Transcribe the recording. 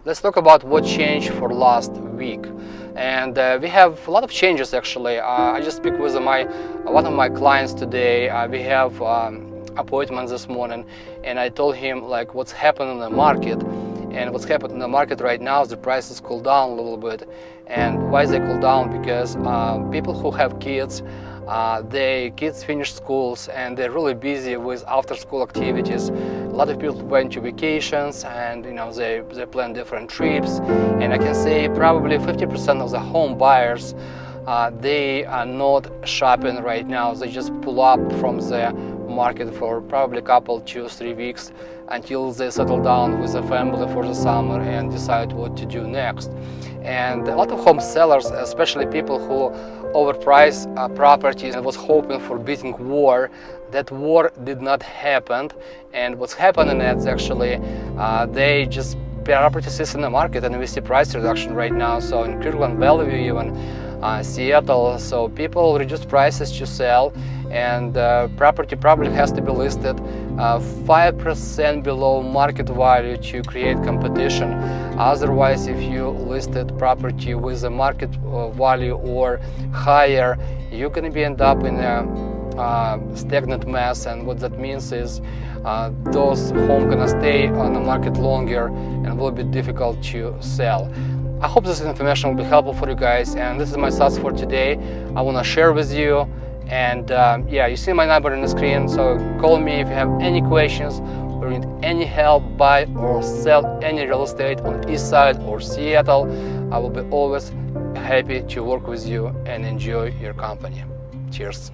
let's talk about what changed for last week. And we have a lot of changes actually. I just speak with one of my clients today. We have appointment this morning, and I told him like what's happening in the market. And what's happening in the market right now is the prices cool down a little bit. And why they cool down? Because people who have kids, their kids finish schools and they're really busy with after-school activities. A lot of people went to vacations, and they plan different trips. And I can say probably 50% of the home buyers, they are not shopping right now. They just pull up from the market for probably a couple, 2-3 weeks until they settle down with the family for the summer and decide what to do next. And a lot of home sellers, especially people who overprice properties and was hoping for beating war, that war did not happen. And what's happening is actually they just property sits in the market, and we see price reduction right now. So in Kirkland, Bellevue, even Seattle, so people reduce prices to sell, and property probably has to be listed 5% below market value to create competition. Otherwise, if you listed property with a market value or higher, you're going to be end up in a stagnant mess. And what that means is those homes gonna stay on the market longer and will be difficult to sell. I hope this information will be helpful for you guys, and this is my thoughts for today. I want to share with you, and yeah, you see my number on the screen, so call me if you have any questions or need any help buy or sell any real estate on Eastside or Seattle. I will be always happy to work with you and enjoy your company. Cheers.